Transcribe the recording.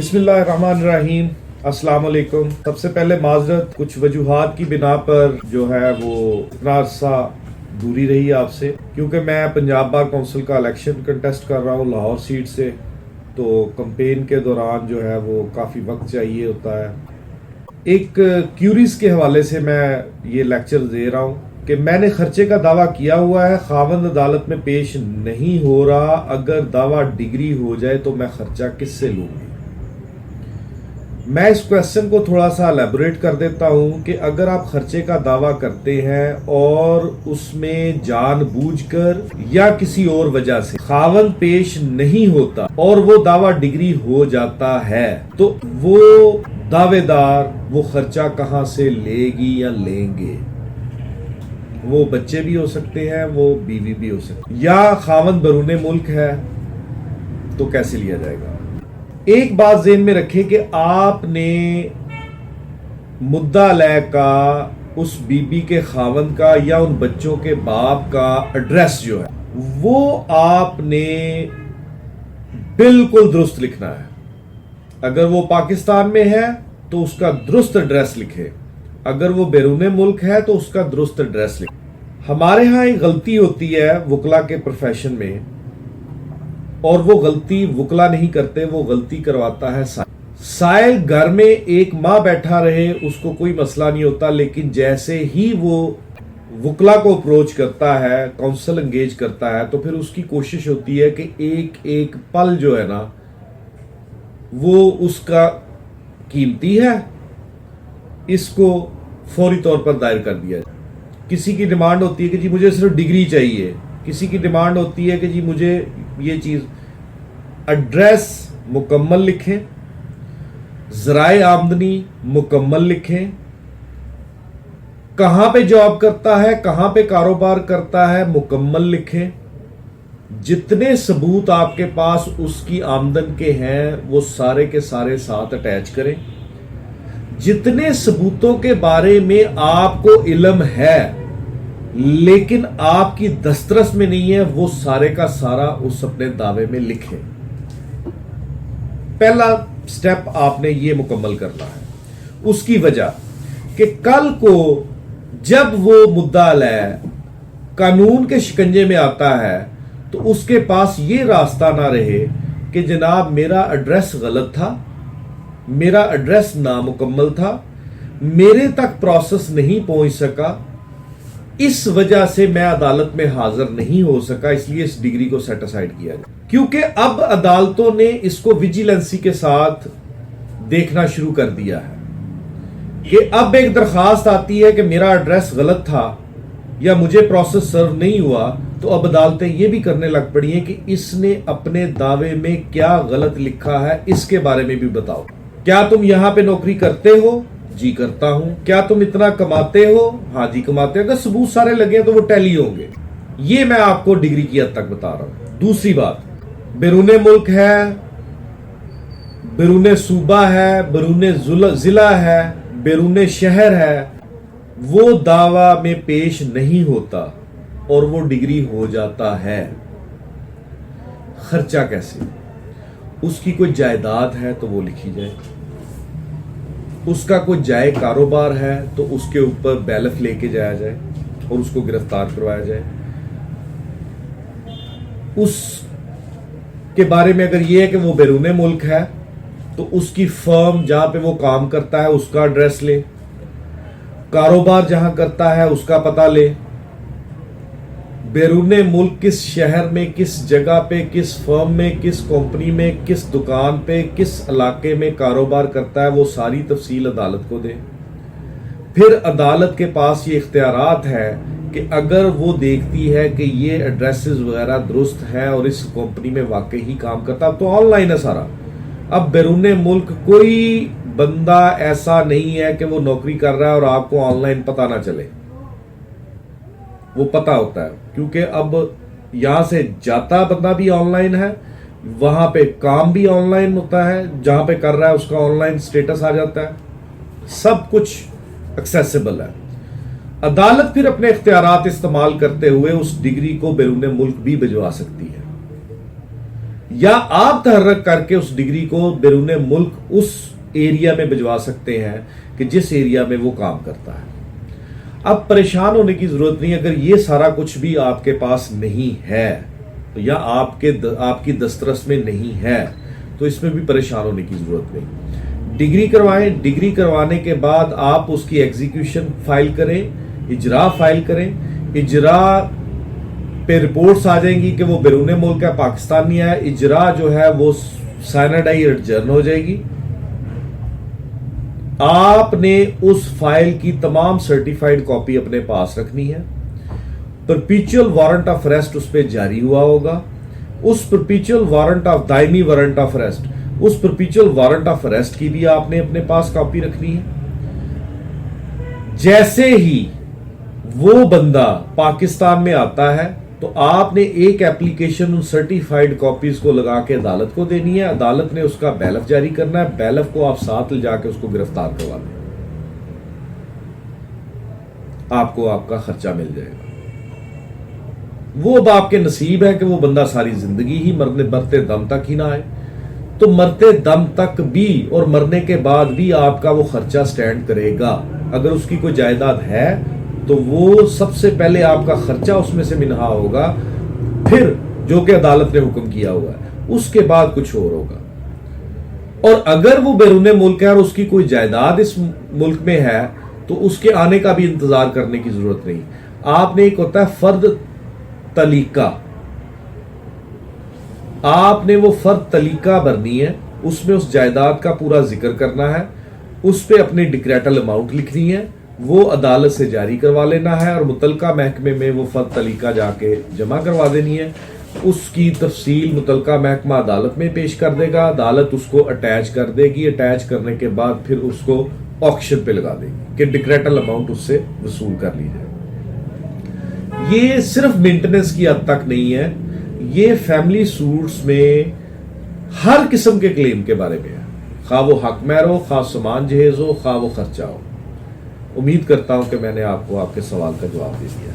बिस्मिल्लाहिर्रहमानिर्रहीम। अस्सलाम वालेकुम। सबसे पहले माजरत, कुछ वजूहात की बिना पर जो है वो इतना अरसा दूरी रही आपसे, क्योंकि मैं पंजाब बार काउंसिल का इलेक्शन कंटेस्ट कर रहा हूँ लाहौर सीट से। तो कंपेन के दौरान जो है वो काफ़ी वक्त चाहिए होता है। एक क्यूरीज के हवाले से मैं ये लेक्चर दे रहा हूँ कि मैंने खर्चे का दावा किया हुआ है, खावंद अदालत में पेश नहीं हो रहा। अगर दावा डिग्री हो जाए तो मैं खर्चा किससे लूंगी। मैं इस क्वेश्चन को थोड़ा सा एलेबोरेट कर देता हूं कि अगर आप खर्चे का दावा करते हैं और उसमें जानबूझकर या किसी और वजह से खावंद पेश नहीं होता और वो दावा डिग्री हो जाता है, तो वो दावेदार वो खर्चा कहां से लेगी या लेंगे। वो बच्चे भी हो सकते हैं, वो बीवी भी हो सकती है, या खावंद बरूने मुल्क है तो कैसे लिया जाएगा। एक बात ज़हन में रखें कि आपने मुद्दा लय का उस बीबी के खावंद का या उन बच्चों के बाप का एड्रेस जो है वो आपने बिल्कुल दुरुस्त लिखना है। अगर वो पाकिस्तान में है तो उसका दुरुस्त एड्रेस लिखे, अगर वो बैरूने मुल्क है तो उसका दुरुस्त एड्रेस लिखे। हमारे यहाँ एक गलती होती है वकला के प्रोफेशन में, और वो गलती वकला नहीं करते, वो गलती करवाता है साइल। घर में एक माँ बैठा रहे उसको कोई मसला नहीं होता, लेकिन जैसे ही वो वकला को अप्रोच करता है, काउंसिल एंगेज करता है, तो फिर उसकी कोशिश होती है कि एक एक पल जो है ना वो उसका कीमती है, इसको फौरी तौर पर दायर कर दिया जाए। किसी की डिमांड होती है कि जी मुझे सिर्फ डिग्री चाहिए, किसी की डिमांड होती है कि जी मुझे ये चीज। एड्रेस मुकम्मल लिखें, ज़राए आमदनी मुकम्मल लिखें, कहां पे जॉब करता है, कहां पे कारोबार करता है मुकम्मल लिखें। जितने सबूत आपके पास उसकी आमदन के हैं वो सारे के सारे साथ अटैच करें। जितने सबूतों के बारे में आपको इल्म है लेकिन आपकी दस्तरस में नहीं है, वो सारे का सारा उस अपने दावे में लिखें। पहला स्टेप आपने ये मुकम्मल करना है। उसकी वजह कि कल को जब वो मुद्दा लय कानून के शिकंजे में आता है तो उसके पास ये रास्ता ना रहे कि जनाब मेरा एड्रेस गलत था, मेरा एड्रेस नामुकम्मल था, मेरे तक प्रोसेस नहीं पहुंच सका, इस वजह से मैं अदालत में हाजिर नहीं हो सका, इसलिए इस डिग्री को सेट असाइड किया जाए। क्योंकि अब अदालतों ने इसको विजिलेंसी के साथ देखना शुरू कर दिया है कि अब एक दरखास्त आती है कि मेरा एड्रेस गलत था या मुझे प्रोसेस सर्व नहीं हुआ, तो अब अदालतें ये भी करने लग पड़ी हैं कि इसने अपने दावे में क्या गलत लिखा है इसके बारे में भी बताओ। क्या तुम यहां पे नौकरी करते हो? जी करता हूं। क्या तुम इतना कमाते हो? हाँ जी कमाते हो। अगर सबूत सारे लगे तो वो टैली होंगे। ये मैं आपको डिग्री की हद तक बता रहा हूं। दूसरी बात, बैरूने मुल्क है, बैरूने सूबा है, बैरूने जिला है, बैरूने शहर है, वो दावा में पेश नहीं होता और वो डिग्री हो जाता है। खर्चा कैसे? उसकी कोई जायदाद है तो वो लिखी जाए, उसका कोई जाए कारोबार है तो उसके ऊपर बैलफ लेके जाया जाए और उसको गिरफ्तार करवाया जाए। उसके बारे में अगर यह है कि वो बैरूने मुल्क है तो उसकी फर्म जहां पे वो काम करता है उसका एड्रेस ले, कारोबार जहां करता है उसका पता ले, बैरूने मुल्क किस शहर में, किस जगह पे, किस फर्म में, किस कंपनी में, किस दुकान पे, किस इलाके में कारोबार करता है, वो सारी तफसील अदालत को दे। फिर अदालत के पास ये इख्तियारात है कि अगर वो देखती है कि ये एड्रेसेस वगैरह दुरुस्त है और इस कंपनी में वाकई ही काम करता, तो ऑनलाइन है सारा। अब बैरूने मुल्क कोई बंदा ऐसा नहीं है कि वो नौकरी कर रहा है और आपको ऑनलाइन पता ना चले, वो पता होता है। क्योंकि अब यहां से जाता बंदा भी ऑनलाइन है, वहां पे काम भी ऑनलाइन होता है, जहां पे कर रहा है उसका ऑनलाइन स्टेटस आ जाता है, सब कुछ एक्सेसिबल है। अदालत फिर अपने इख्तियारात इस्तेमाल करते हुए उस डिग्री को बैरूने मुल्क भी भिजवा सकती है। या आप तहर्रक करके उस डिग्री को बैरून मुल्क उस एरिया में भिजवा सकते हैं कि जिस एरिया में वो काम करता है। अब परेशान होने की जरूरत नहीं। अगर ये सारा कुछ भी आपके पास नहीं है या आपकी दस्तरस में नहीं है तो इसमें भी परेशान होने की जरूरत नहीं। डिग्री करवाएं, डिग्री करवाने के बाद आप उसकी एग्जीक्यूशन फाइल करें, इजरा फाइल करें। इजरा पे रिपोर्ट्स आ जाएंगी कि वो बैरून मुल्क है, पाकिस्तान नहीं आया। इजरा जो है वो साइनाडाई एडजर्न हो जाएगी। आपने उस फाइल की तमाम सर्टिफाइड कॉपी अपने पास रखनी है। परपीचुअल वारंट ऑफ अरेस्ट उस पर जारी हुआ होगा। उस परपीचुअल warrant of Daimi warrant of arrest, उस परपीचुअल वारंट ऑफ अरेस्ट की भी आपने अपने पास कॉपी रखनी है। जैसे ही वो बंदा पाकिस्तान में आता है तो आपने एक एप्लीकेशन उन सर्टिफाइड कॉपीज को लगा के अदालत को देनी है। अदालत ने उसका बैलफ जारी करना है। बैलफ को आप साथ ले जाके उसको गिरफ्तार करवा दें, आपको आपका खर्चा मिल जाएगा। वो अब आपके नसीब है कि वो बंदा सारी जिंदगी ही मरते दम तक ही ना आए। तो मरते दम तक भी और मरने के बाद भी आपका वो खर्चा स्टैंड करेगा। अगर उसकी कोई जायदाद है तो वो सबसे पहले आपका खर्चा उसमें से मिन्हा होगा, फिर जो कि अदालत ने हुक्म किया हुआ है, उसके बाद कुछ और होगा। और अगर वो बैरून मुल्क है और उसकी कोई जायदाद इस मुल्क में है तो उसके आने का भी इंतजार करने की जरूरत नहीं। आपने एक होता है फर्द तलीका, आपने वो फर्द तलीका भरनी है, उसमें उस जायदाद का पूरा जिक्र करना है, उस पे अपनी डिक्रेटल अमाउंट लिखनी है, वो अदालत से जारी करवा लेना है और मुतलका महकमे में वो फर्द तलीका जाके जमा करवा देनी है। उसकी तफसील मुतलका महकमा अदालत में पेश कर देगा। अदालत उसको अटैच कर देगी। अटैच करने के बाद फिर उसको ऑक्शन पे लगा देगी कि डिक्रेटल अमाउंट उससे वसूल कर ली जाए। ये सिर्फ मेंटेनेंस की हद तक नहीं है, ये फैमिली सूट्स में हर किस्म के क्लेम के बारे में है, खा वो हक महर हो, खा सामान जहेज हो, खा वो खर्चा हो। उम्मीद करता हूं कि मैंने आपको आपके सवाल का जवाब दे दिया।